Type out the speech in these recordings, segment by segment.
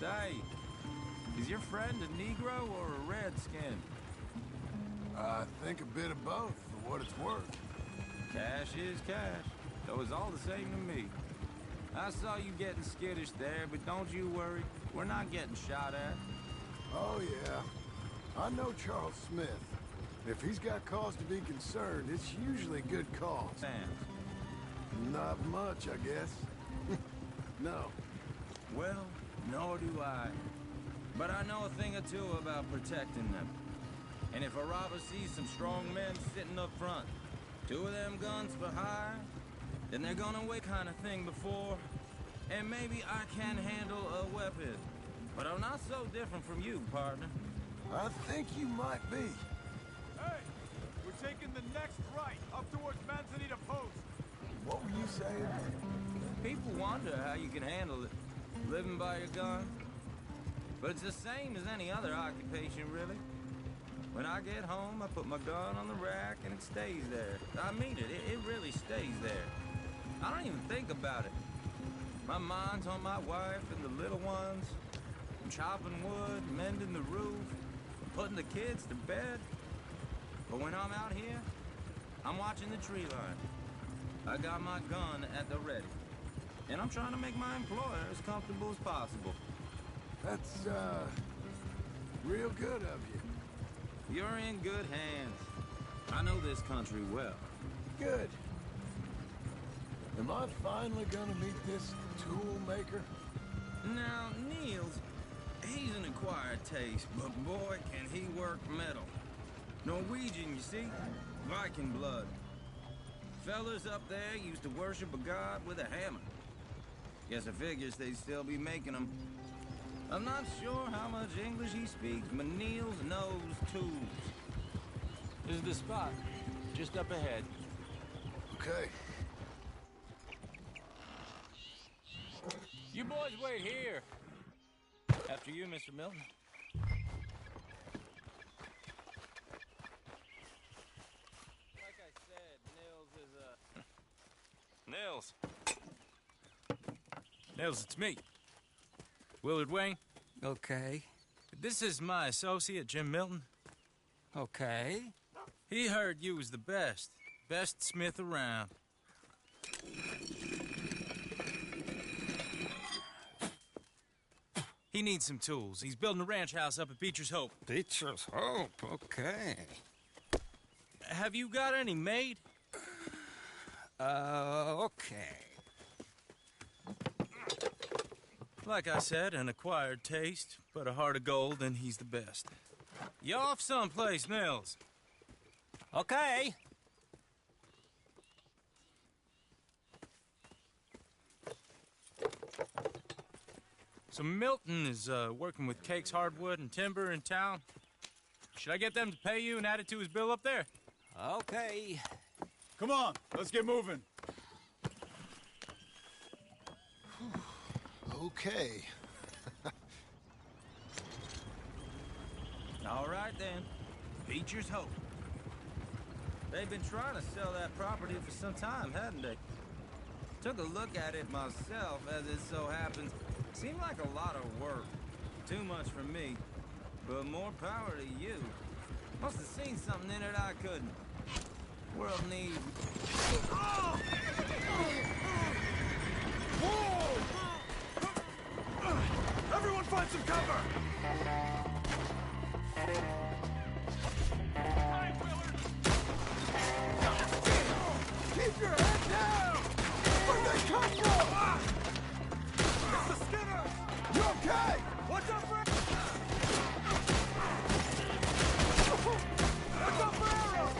Say, is your friend a Negro or a Redskin? I think a bit of both, for what it's worth. Cash is cash, so it's all the same to me. I saw you getting skittish there, but don't you worry. We're not getting shot at. Oh, yeah. I know Charles Smith. If he's got cause to be concerned, it's usually good cause. Fans. Not much, I guess. No. Well, nor do I. But I know a thing or two about protecting them. And if a robber sees some strong men sitting up front, 2 of them guns for hire, then they're gonna wait kind of thing before. And maybe I can handle a weapon. But I'm not so different from you, partner. I think you might be. Hey! We're taking the next right, up towards Manzanita Post. What were you saying? People wonder how you can handle it, living by your gun. But it's the same as any other occupation, really. When I get home, I put my gun on the rack and it stays there. I mean it, it really stays there. I don't even think about it. My mind's on my wife and the little ones. I'm chopping wood, mending the roof, putting the kids to bed. But when I'm out here, I'm watching the tree line. I got my gun at the ready. And I'm trying to make my employer as comfortable as possible. That's, real good of you. You're in good hands. I know this country well. Good. Am I finally gonna meet this tool maker? Now, Niels, he's an acquired taste, but boy, can he work metal. Norwegian, you see? Viking blood. Fellas up there used to worship a god with a hammer. Guess I figures they'd still be making them. I'm not sure how much English he speaks, but Niels knows tools. This is the spot, just up ahead. Okay. You boys wait here. After you, Mr. Milton. Like I said, Nils is Nils, it's me. Willard Wayne. Okay. This is my associate, Jim Milton. Okay. He heard you was the best. Best smith around. He needs some tools. He's building a ranch house up at Beecher's Hope. Beecher's Hope, okay. Have you got any made? Okay. Like I said, an acquired taste, but a heart of gold, and he's the best. You off someplace, Nils? Okay. So Milton is working with Cake's Hardwood and Timber in town. Should I get them to pay you and add it to his bill up there? Okay. Come on, let's get moving. Okay. All right, then. Beecher's Hope. They've been trying to sell that property for some time, hadn't they? Took a look at it myself, as it so happens. Seemed like a lot of work. Too much for me. But more power to you. Must have seen something in it I couldn't. World needs... Whoa! Everyone find some cover! Hi, Willard! Keep your head down! Where'd they come from? It's the Skinners! You okay? Watch out for... Watch out for arrows!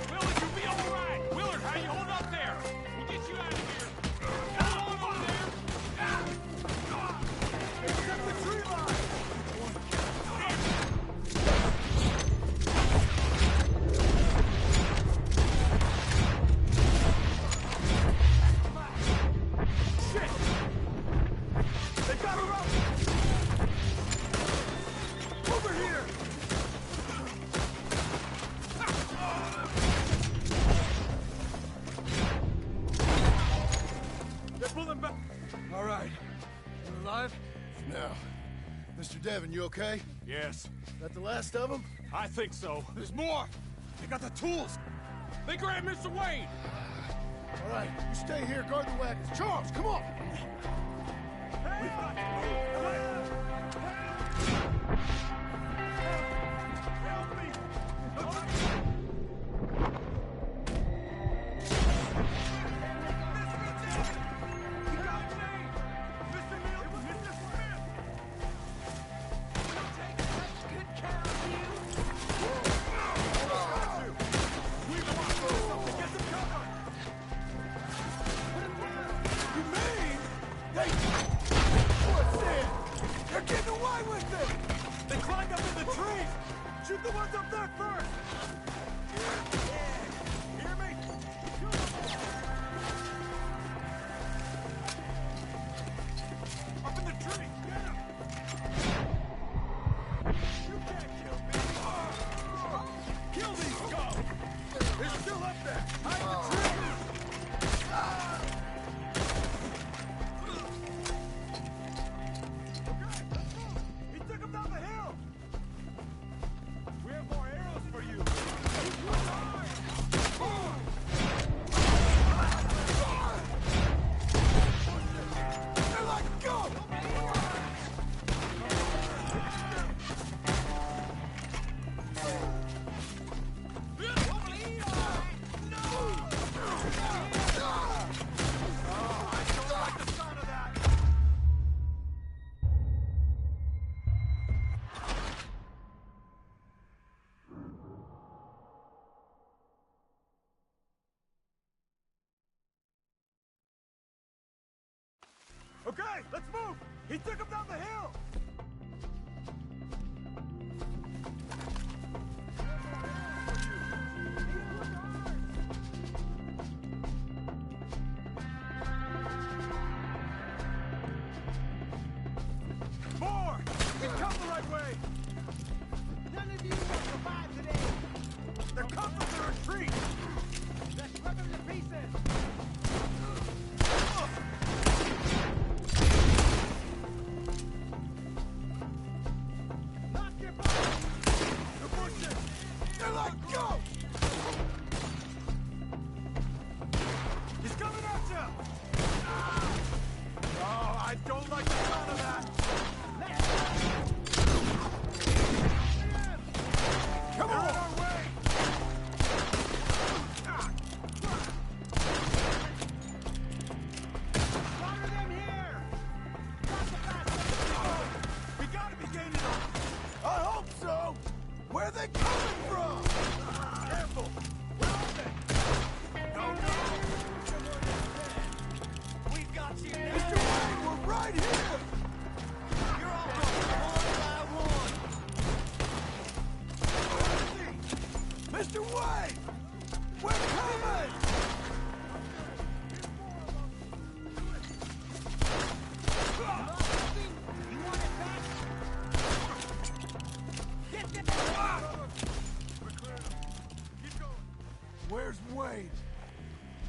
Willard, you'll be all right! Willard, how you hold up there? We'll get you out of here! Come on over there! Except the tree line! Shit! They got her up! Over here! They're pulling back. All right. Alive? No. Mr. Devon, you okay? Yes, That the last of them? I think so. There's more! They got the tools! They grabbed Mr. Wayne! All right, you stay here, guard the wagons. Charles, come on! We've got to move! Help me! Shoot the ones up there first! Hear me? Up in the tree! Get him! You can't kill me! Kill these scum! They're still up there! Hide in the tree! Okay, let's move! He took him down the hill! We have more arrows for you! They're like, go! Okay, let's move! He took him down the hill! More! We've come the right way! None of you will survive today! They're coming to retreat! Let's rip them to pieces! They're like, go! He's coming at you! Oh, I don't like the sound of that! Come on! They're in our way! Slaughter them here! We gotta be gaining them! I hope so! Where are they coming from? Careful! Where are they? No, no! We've got you now! Mr. Wayne, we're right here! You're all going one by one! Where is he? Mr. Wayne! We're coming! You want it back? Get them! We're clear. Keep going. Where's Wade?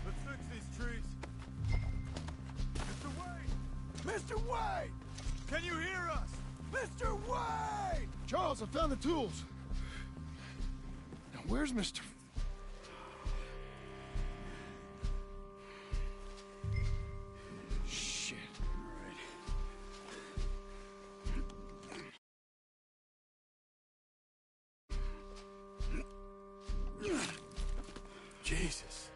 Let's fix these trees. Mr. Wade! Mr. Wade! Can you hear us? Mr. Wade! Charles, I found the tools. Now, where's Mr. Shit. Jesus.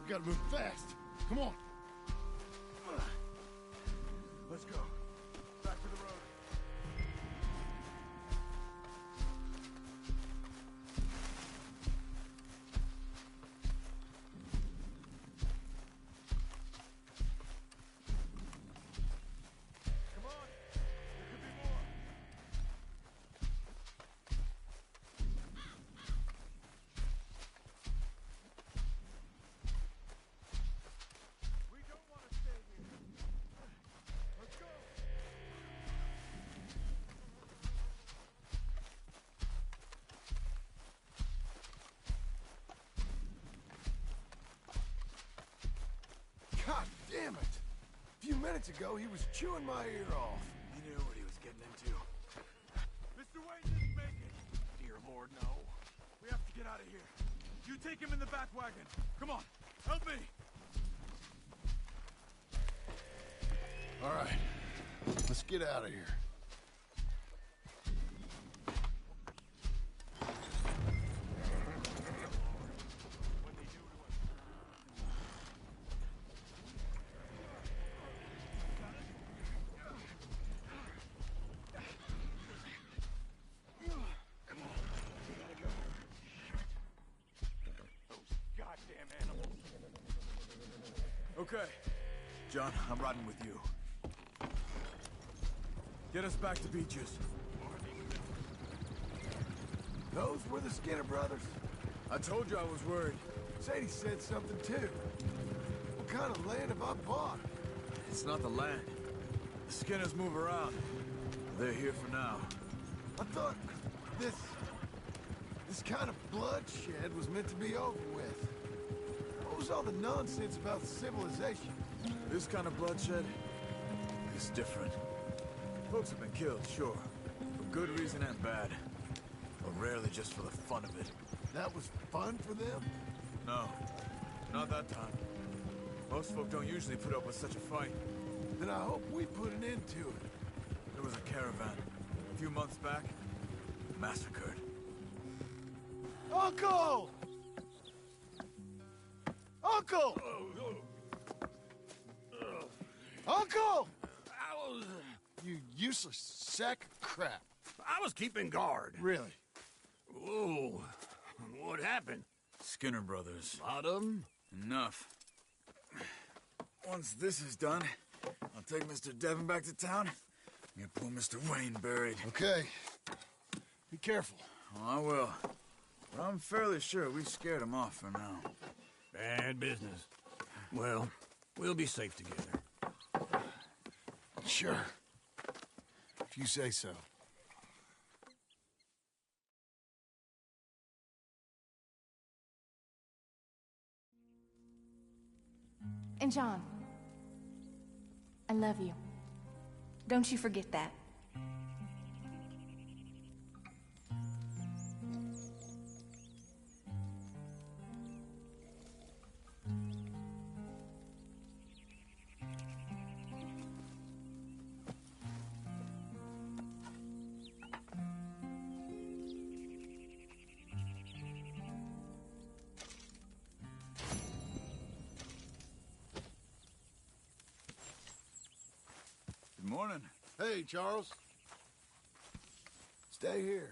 We gotta move fast. Come on. Let's go. Back to the road. Come on. There could be more. minutes ago, he was chewing my ear off. He knew what he was getting into. Mr. Wayne didn't make it. Dear Lord, no. We have to get out of here. You take him in the back wagon. Come on, help me. All right, let's get out of here. Okay. John, I'm riding with you. Get us back to Beaches. Those were the Skinner brothers. I told you I was worried. Sadie said something too. What kind of land have I bought? It's not the land. The Skinners move around. They're here for now. I thought this kind of bloodshed was meant to be over with. What was all the nonsense about civilization? This kind of bloodshed is different. Folks have been killed, sure. For good reason and bad. But rarely just for the fun of it. That was fun for them? No, not that time. Most folk don't usually put up with such a fight. Then I hope we put an end to it. There was a caravan, a few months back, massacred. Uncle! Uncle! Uncle! You useless sack of crap. I was keeping guard. Really? Whoa. What happened? Skinner brothers. A lot of them? Enough. Once this is done, I'll take Mr. Devon back to town and get poor Mr. Wayne buried. Okay. Be careful. Oh, I will. But I'm fairly sure we scared him off for now. Bad business. Well, we'll be safe together. Sure. If you say so. And John, I love you. Don't you forget that. Good morning. Hey, Charles. Stay here.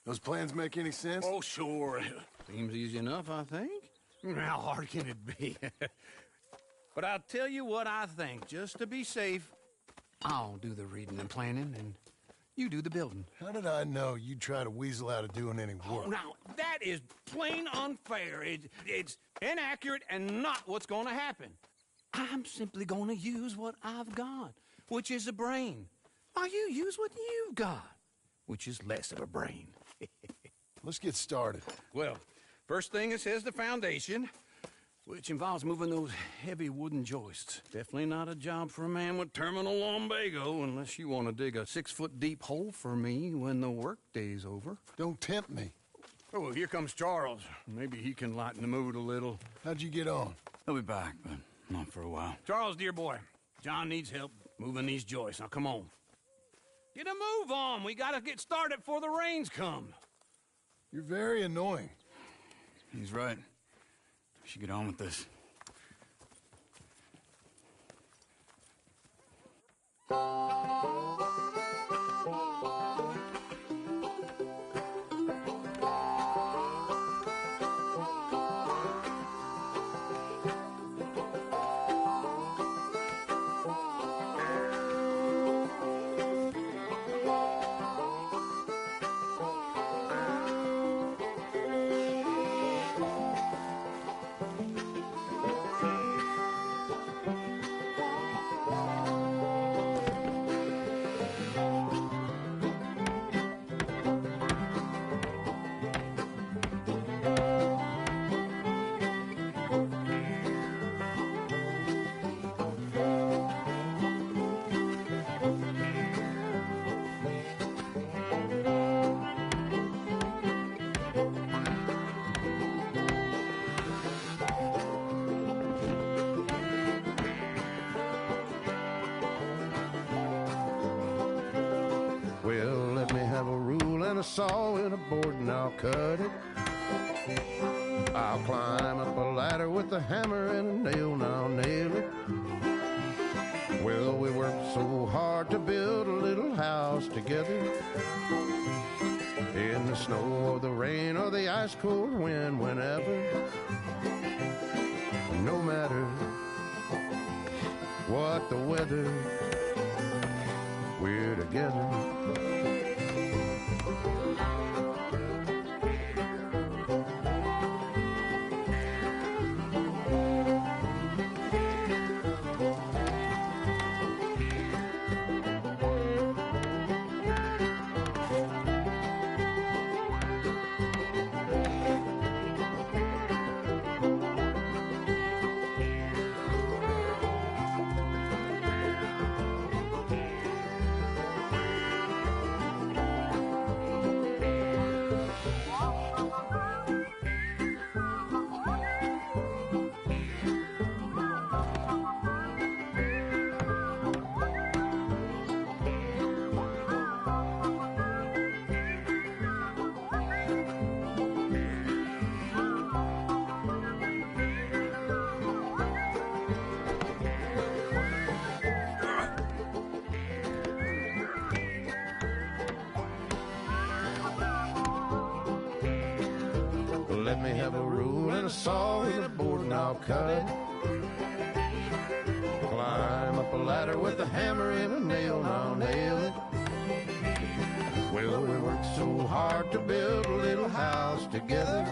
Those plans make any sense? Oh, sure. Seems easy enough, I think. How hard can it be? But I'll tell you what I think. Just to be safe, I'll do the reading and planning, and you do the building. How did I know you'd try to weasel out of doing any work? Oh, now, that is plain unfair. It's inaccurate and not what's going to happen. I'm simply going to use what I've got, which is a brain. Now you use what you've got, which is less of a brain. Let's get started. Well, first thing it says the foundation, which involves moving those heavy wooden joists. Definitely not a job for a man with terminal lumbago, unless you want to dig a 6-foot deep hole for me when the workday's over. Don't tempt me. Oh, well, here comes Charles. Maybe he can lighten the mood a little. How'd you get on? He'll be back, but not for a while. Charles, dear boy, John needs help moving these joists. Now, come on. Get a move on. We gotta get started before the rains come. You're very annoying. He's right. We should get on with this. a saw and a board and I'll cut it. I'll climb up a ladder with a hammer and a nail and I'll nail it. Well, we worked so hard to build a little house together. In the snow or the rain or the ice cold wind, whenever. No matter what the weather, we're together. Let me have a rule and a saw and a board and I'll cut it. Climb up a ladder with a hammer and a nail and I'll nail it. Well, we worked so hard to build a little house together.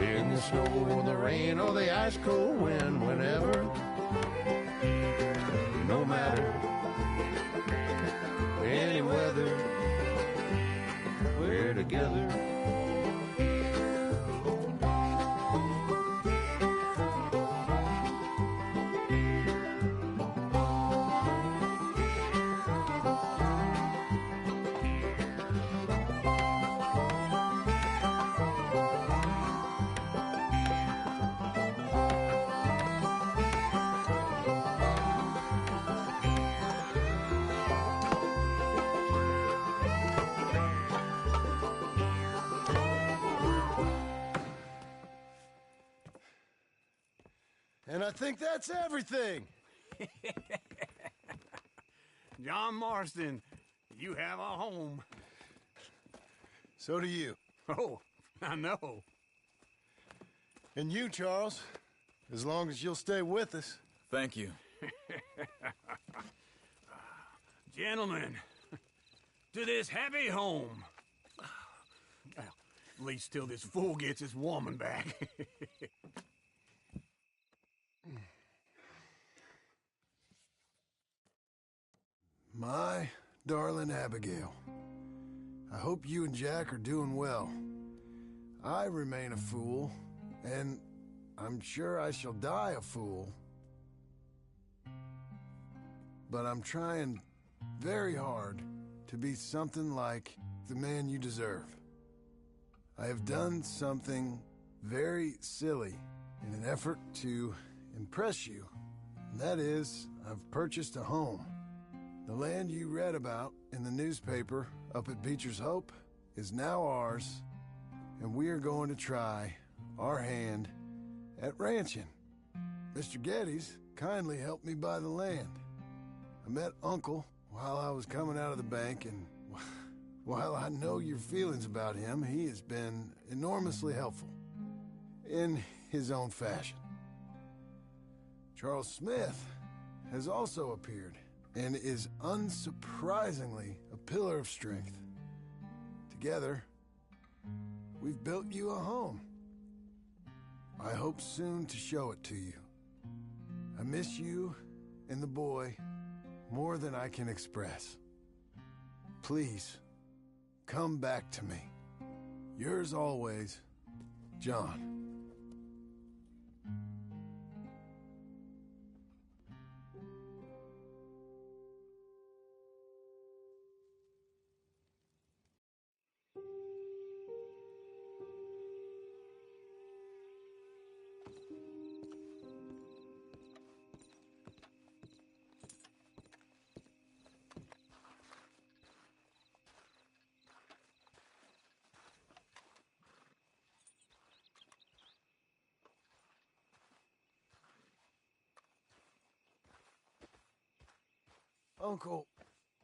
In the snow or the rain or the ice cold wind, whenever. No matter any weather, we're together. And I think that's everything. John Marston, you have a home. So do you. Oh, I know. And you, Charles, as long as you'll stay with us. Thank you. Gentlemen, to this happy home. Well, at least till this fool gets his woman back. My darling Abigail, I hope you and Jack are doing well. I remain a fool, and I'm sure I shall die a fool. But I'm trying very hard to be something like the man you deserve. I have done something very silly in an effort to impress you, and that is, I've purchased a home. The land you read about in the newspaper up at Beecher's Hope is now ours, and we are going to try our hand at ranching. Mr. Geddes kindly helped me buy the land. I met Uncle while I was coming out of the bank, and while I know your feelings about him, he has been enormously helpful in his own fashion. Charles Smith has also appeared and is unsurprisingly a pillar of strength. Together, we've built you a home. I hope soon to show it to you. I miss you and the boy more than I can express. Please, come back to me. Yours always, John. Uncle,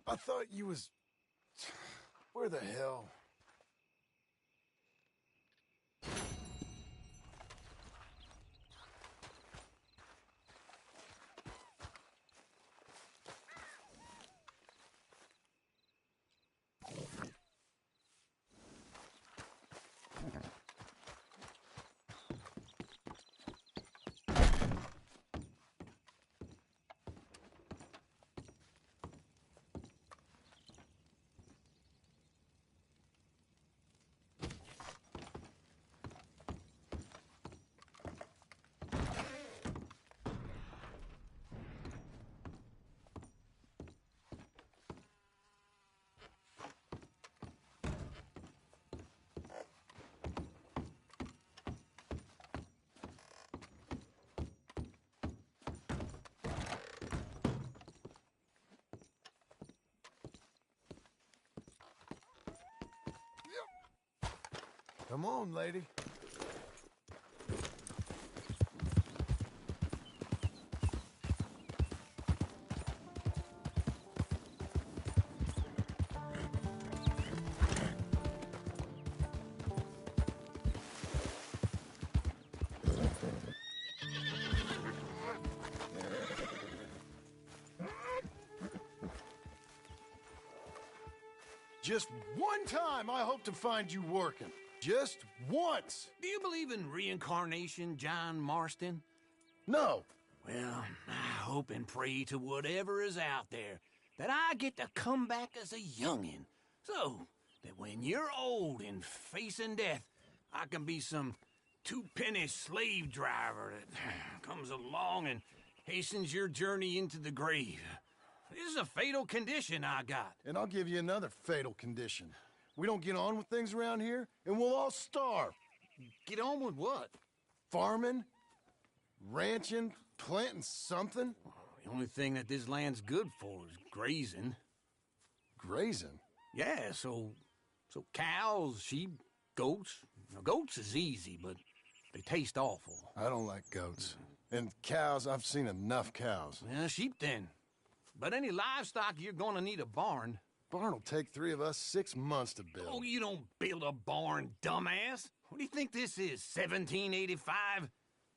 I thought you was... Where the hell? Come on, lady. Just one time I hope to find you working. Just once. Do you believe in reincarnation, John Marston? No. Well, I hope and pray to whatever is out there that I get to come back as a youngin', so that when you're old and facing death, I can be some two-penny slave driver that comes along and hastens your journey into the grave. This is a fatal condition I got. And I'll give you another fatal condition. We don't get on with things around here, and we'll all starve. Get on with what? Farming, ranching, planting something. The only thing that this land's good for is grazing. Grazing? Yeah, so cows, sheep, goats. Now, goats is easy, but they taste awful. I don't like goats. And cows, I've seen enough cows. Yeah, sheep then. But any livestock, you're gonna need a barn. Barn will take 3 of us 6 months to build. Oh, you don't build a barn, dumbass. What do you think this is, 1785?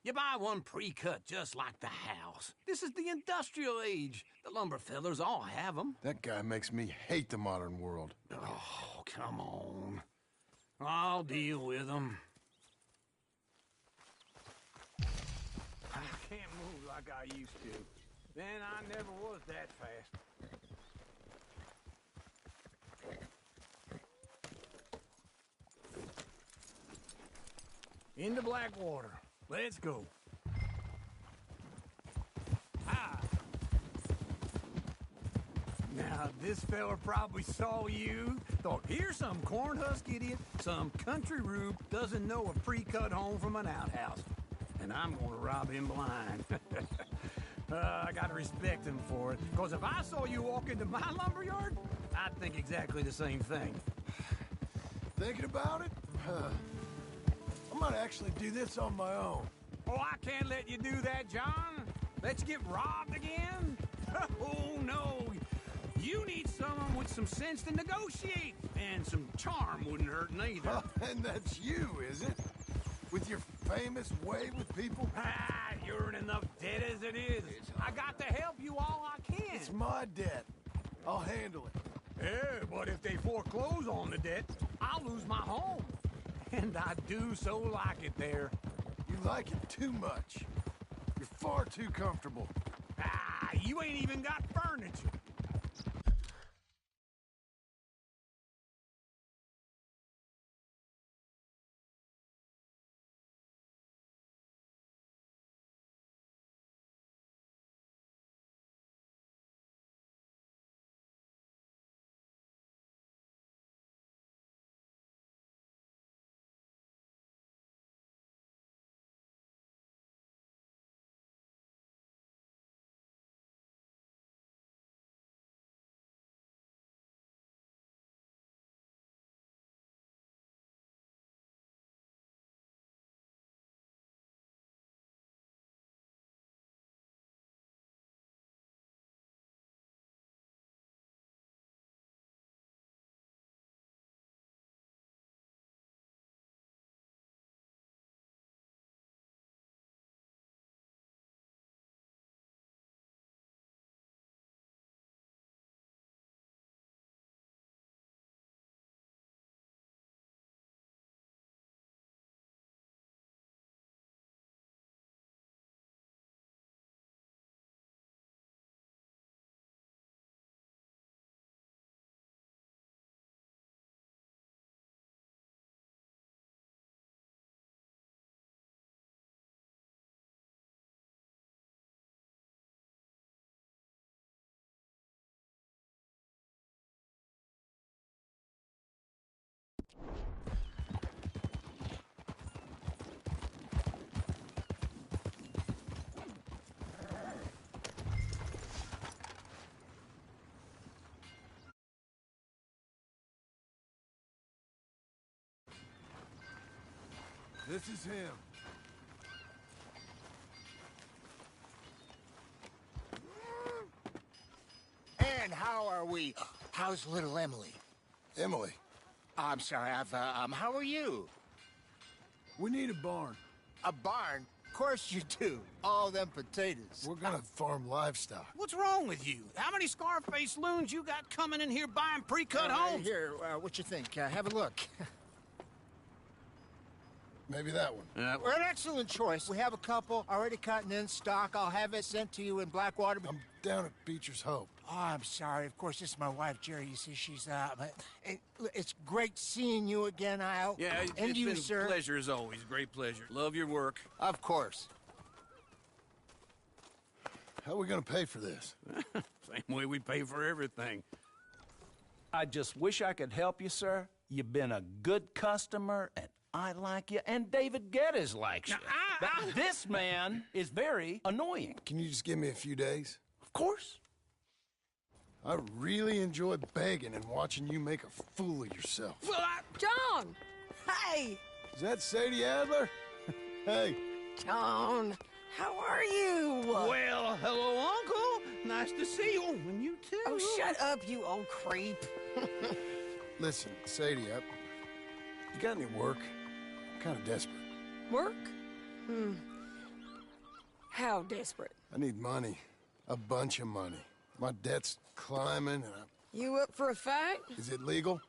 You buy one pre-cut just like the house. This is the industrial age. The lumber fellers all have them. That guy makes me hate the modern world. Oh, come on. I'll deal with them. I can't move like I used to. Then I never was that fast. Into Blackwater. Let's go. Ah. Now, this fella probably saw you, thought, here's some corn husk idiot, some country rube doesn't know a pre-cut home from an outhouse. And I'm gonna rob him blind. I gotta respect him for it, because if I saw you walk into my lumberyard, I'd think exactly the same thing. Thinking about it? I might actually do this on my own. Oh, I can't let you do that, John. Let you get robbed again? Oh, no. You need someone with some sense to negotiate. And some charm wouldn't hurt neither. And that's you, is it? With your famous way with people? Ah, you're in enough debt as it is. I got to help you all I can. It's my debt. I'll handle it. Yeah, but if they foreclose on the debt, I'll lose my home. And I do so like it there. You like it too much. You're far too comfortable. Ah, you ain't even got furniture. This is him. And how are we? How's little Emily? Emily, I'm sorry, how are you? we need a barn. A barn? Of course you do. All them potatoes. We're gonna farm livestock. What's wrong with you? How many Scarface loons you got coming in here buying pre-cut homes? Here, what you think? Have a look. Maybe that one. We're an excellent choice. We have a couple already cut and in stock. I'll have it sent to you in Blackwater. I'm down at Beecher's Hope. Oh, I'm sorry. Of course, this is my wife, Jerry. You see, she's but it's great seeing you again, Al. Yeah, and it's you, been sir. a pleasure as always. Great pleasure. Love your work. Of course. How are we gonna pay for this? Same way we pay for everything. I just wish I could help you, sir. You've been a good customer, and I like you, and David Geddes likes you. But this man is very annoying. Can you just give me a few days? Of course. I really enjoy begging and watching you make a fool of yourself. Well, John! Hey! Is that Sadie Adler? Hey. John, how are you? well, hello, Uncle. Nice to see you. And you too. Oh, shut up, you old creep. Listen, Sadie, you got any work? I'm kind of desperate. Work? How desperate? I need money. A bunch of money. My debt's climbing, and You up for a fight? is it legal?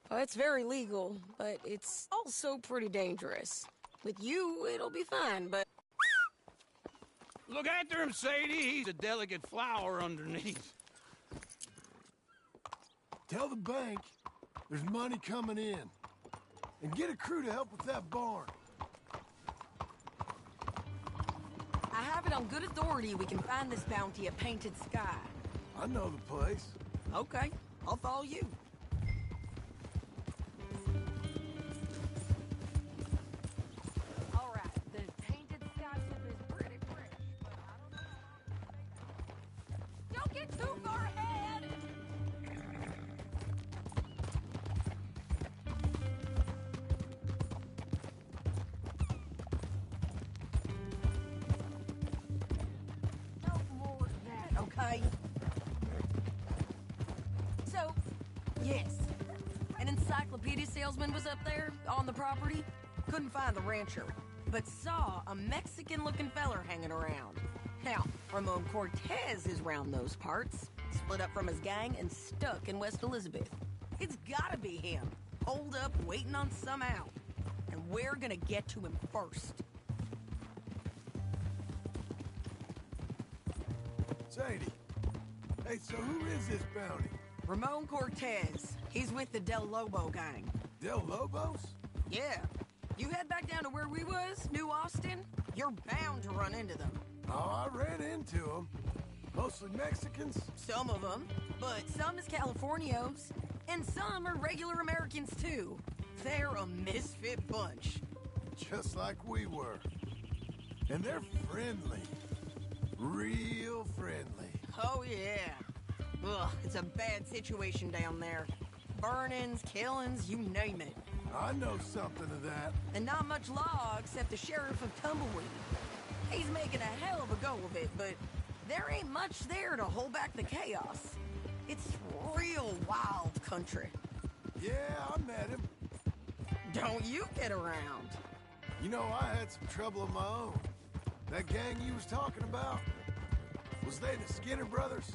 Well, it's very legal, but it's also pretty dangerous. With you, it'll be fine, but... Look after him, Sadie. He's a delicate flower underneath. Tell the bank there's money coming in. And get a crew to help with that barn. I have it on good authority we can find this bounty at Painted Sky. I know the place. Okay, I'll follow you. All right, the Painted Sky tip is pretty fresh, but I don't know. Don't get too far ahead! No more of that, okay? So, yes, an encyclopedia salesman was up there on the property. Couldn't find the rancher, but saw a Mexican-looking feller hanging around. Now, Ramon Cortez is round those parts, split up from his gang and stuck in West Elizabeth. It's gotta be him, holed up, waiting on some out. And we're gonna get to him first. Sadie. Hey, so who is this bounty? Ramon Cortez. He's with the Del Lobo gang. Del Lobos? Yeah. You head back down to where we was, New Austin, you're bound to run into them. Oh, I ran into them. Mostly Mexicans. Some of them, but some is Californios, and some are regular Americans too. They're a misfit bunch. Just like we were. And they're friendly. Real friendly. Oh yeah. Ugh, it's a bad situation down there. Burnings, killings, you name it. I know something of that. And not much law except the sheriff of Tumbleweed. He's making a hell of a go of it, but there ain't much there to hold back the chaos. It's real wild country. Yeah, I met him. Don't you get around. You know, I had some trouble of my own. That gang you was talking about, was they the Skinner brothers?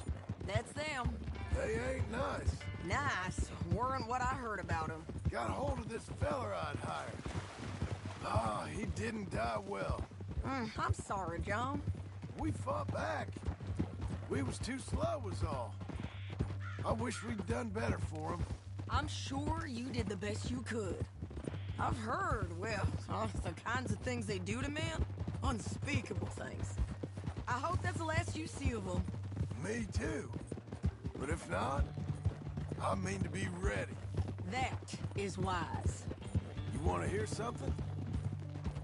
That's them. They ain't nice. Nice. Weren't what I heard about them. Got hold of this feller I'd hired. Ah, he didn't die well. I'm sorry, John. We fought back. We was too slow was all. I wish we'd done better for him. I'm sure you did the best you could. I've heard, well, the kinds of things they do to men. Unspeakable things. I hope that's the last you see of them. Me too. But if not, I mean to be ready. That is wise. You want to hear something?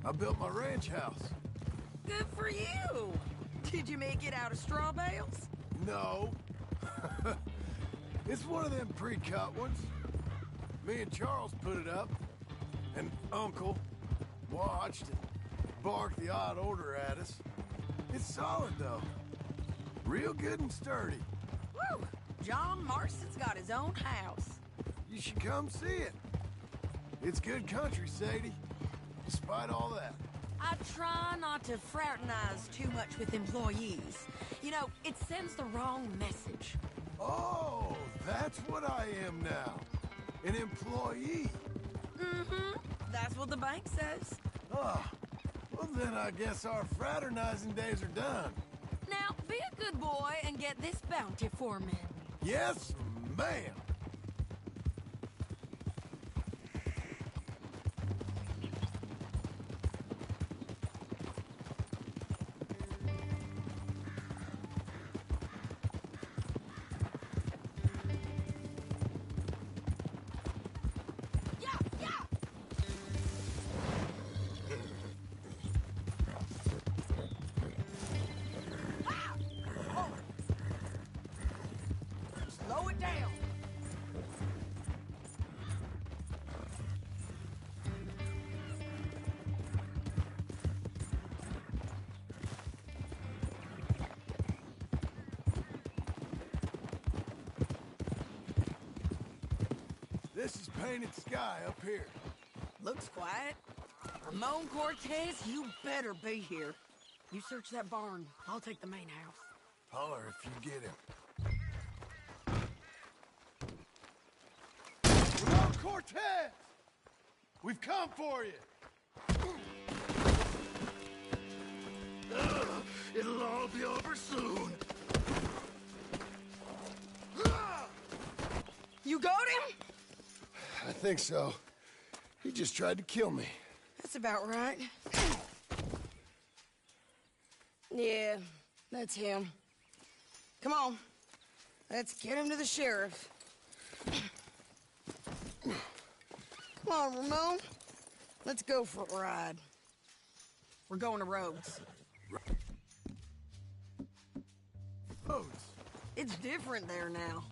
I built my ranch house. Good for you. Did you make it out of straw bales? No. It's one of them pre-cut ones. Me and Charles put it up. And Uncle. watched and barked the odd order at us. It's solid, though. Real good and sturdy. Woo! John Marston's got his own house. You should come see it. It's good country, Sadie. Despite all that. I try not to fraternize too much with employees. You know, it sends the wrong message. Oh, that's what I am now. An employee. Mm-hmm. That's what the bank says. Ah, well then I guess our fraternizing days are done. Now, be a good boy and get this bounty for me. Yes, ma'am. Slow it down. This is painted sky up here. Looks quiet. Ramon Cortez, you better be here. You search that barn. I'll take the main house. Holler if you get him. Ramon Cortez! We've come for you! It'll all be over soon. You got him? I think so. He just tried to kill me. That's about right. Yeah, that's him. Come on. Let's get him to the sheriff. Come on, Ramon. Let's go for a ride. We're going to Rhodes. Rhodes? It's different there now.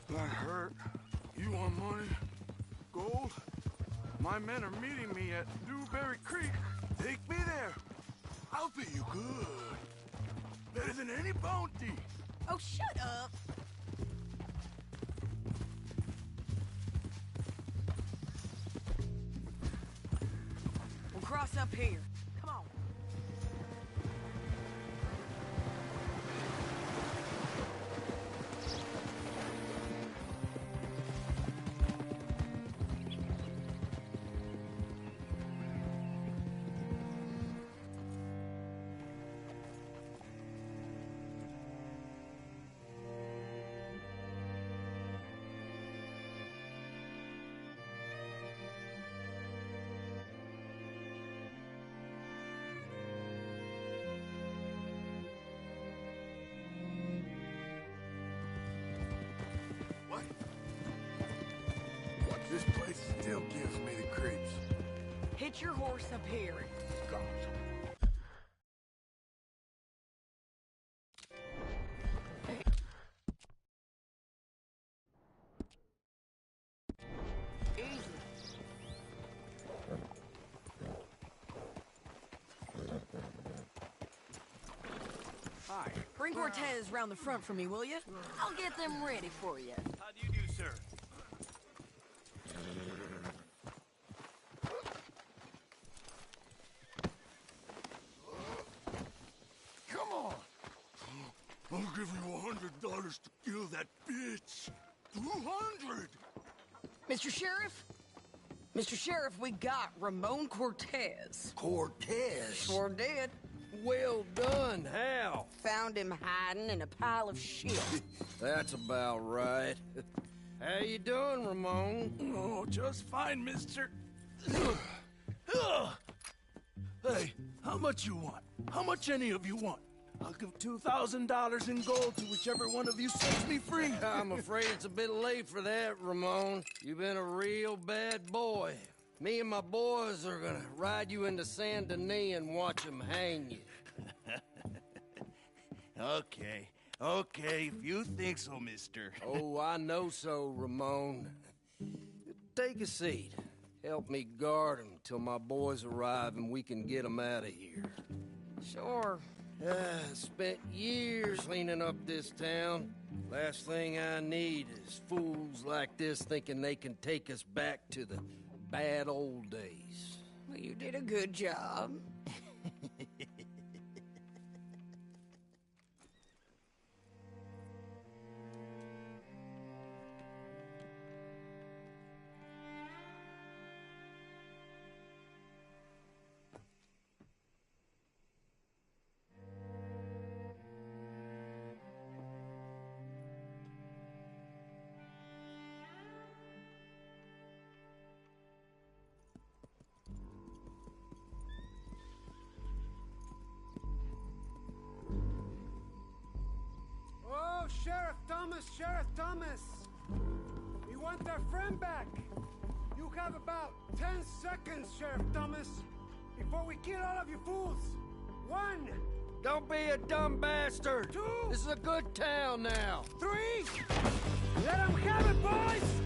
That hurt. You want money? Gold? My men are meeting me at Dewberry Creek. Take me there. I'll pay you good. Better than any bounty. Oh, shut up. We'll cross up here. Come on. This place still gives me the creeps. Hitch your horse up here. Easy. Hi. Bring Cortez round the front for me, will you? I'll get them ready for you. How do you do, sir? Come on! I'll give you $100 to kill that bitch. 200! Mr. Sheriff? Mr. Sheriff, we got Ramon Cortez. Cortez? Sure did. Well done. How? Found him hiding in a pile of shit. That's about right. How you doing, Ramon? Oh, just fine, mister. Hey, how much you want? How much any of you want? I'll give $2,000 in gold to whichever one of you sets me free. I'm afraid it's a bit late for that, Ramon. You've been a real bad boy. Me and my boys are gonna ride you into Saint Denis and watch them hang you. Okay, if you think so, mister. Oh, I know so, Ramon. take a seat. Help me guard them till my boys arrive and we can get them out of here. Sure. Spent years cleaning up this town. Last thing I need is fools like this thinking they can take us back to the bad old days. Well, you did a good job. Oh, Sheriff Thomas, Sheriff Thomas! We want our friend back. You have about 10 seconds, Sheriff Thomas, before we kill all of you fools. 1. Don't be a dumb bastard! 2. This is a good town now. 3. Let them have it, boys!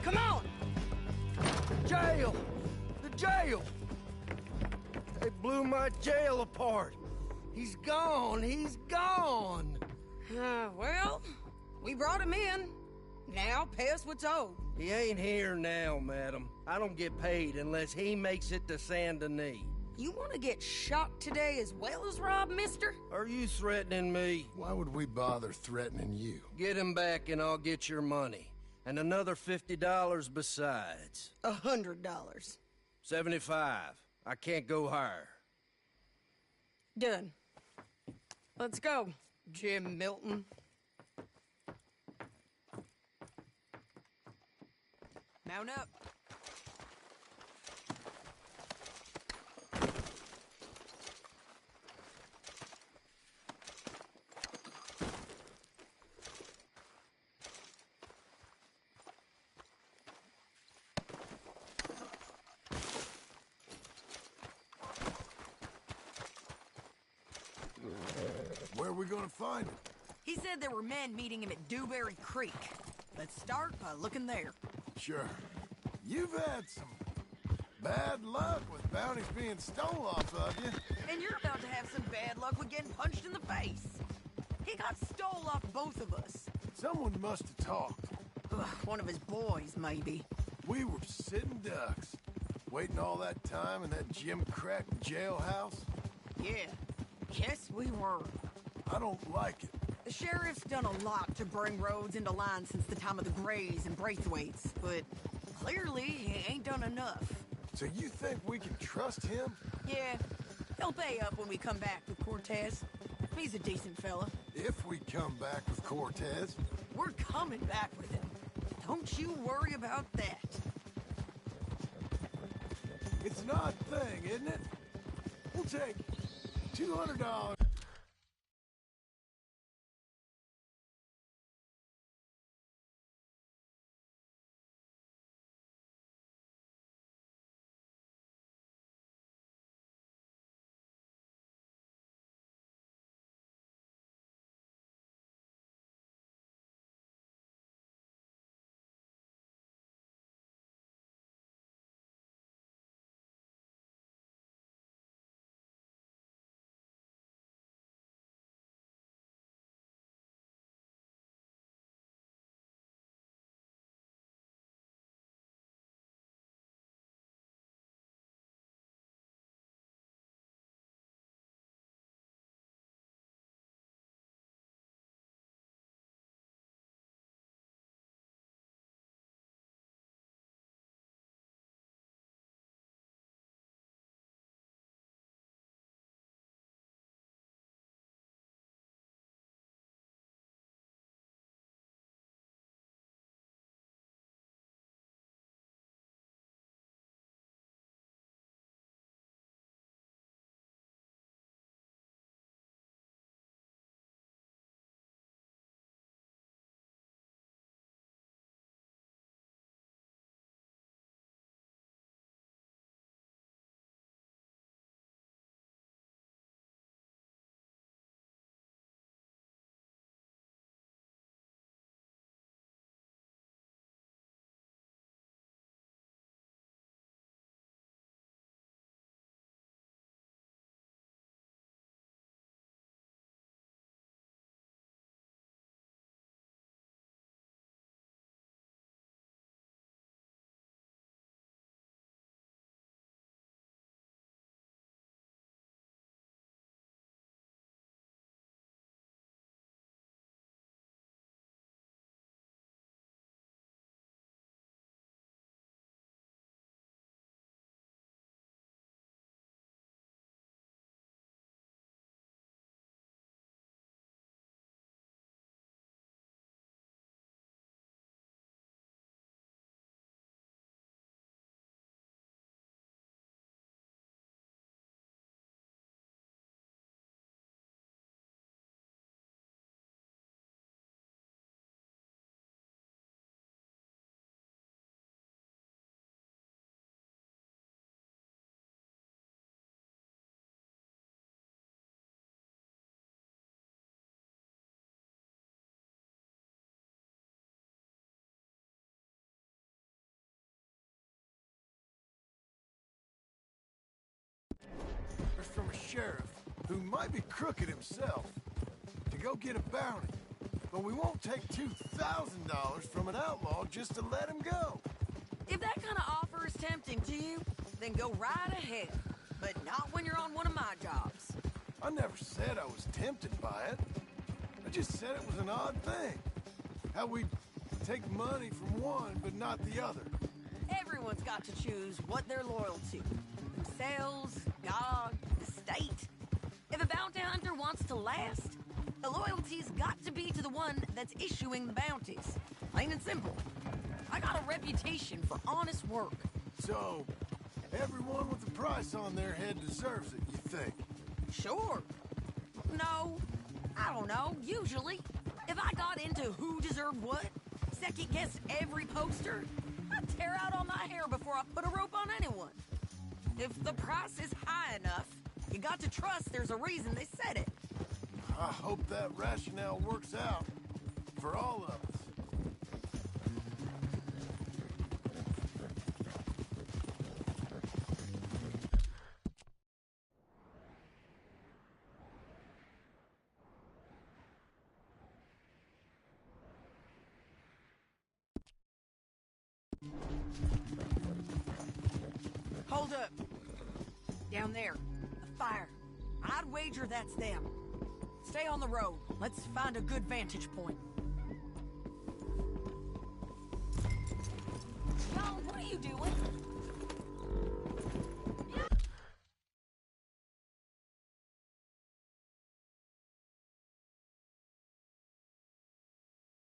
Come on! Jail! The jail! They blew my jail apart. He's gone. He's gone. Well, we brought him in. Now pay us what's owed. He ain't here now, madam. I don't get paid unless he makes it to Saint Denis. You want to get shot today as well as rob, mister? Are you threatening me? Why would we bother threatening you? Get him back and I'll get your money. And another $50 besides. $100. 75. I can't go higher. Done. Let's go, Jim Milton. Mount up. Where are we gonna find him? He said there were men meeting him at Dewberry Creek. Let's start by looking there. Sure. You've had some bad luck with bounties being stole off of you. And you're about to have some bad luck with getting punched in the face. He got stole off both of us. Someone must have talked. Ugh, one of his boys, maybe. We were sitting ducks, waiting all that time in that Jim Crack jailhouse. Yeah, yes we were. I don't like it. The sheriff's done a lot to bring roads into line since the time of the Grays and Braithwaites, but clearly he ain't done enough. So you think we can trust him? Yeah, he'll pay up when we come back with Cortez. He's a decent fella. If we come back with Cortez. We're coming back with him. Don't you worry about that. It's an odd thing, isn't it? We'll take $200. from a sheriff who might be crooked himself to go get a bounty. But we won't take $2,000 from an outlaw just to let him go. If that kind of offer is tempting to you, then go right ahead. But not when you're on one of my jobs. I never said I was tempted by it. I just said it was an odd thing. How we take money from one but not the other. Everyone's got to choose what they're loyal to. Themselves, God, the state. If a bounty hunter wants to last, the loyalty's got to be to the one that's issuing the bounties. Plain and simple. I got a reputation for honest work. So, everyone with a price on their head deserves it, you think? Sure. No, I don't know, usually. If I got into who deserved what, second-guessed every poster, I'd tear out all my hair before I put a rope on anyone. If the price is high enough, you got to trust there's a reason they said it. I hope that rationale works out for all of us. Hold up. Down there. A fire. I'd wager that's them. Stay on the road. Let's find a good vantage point.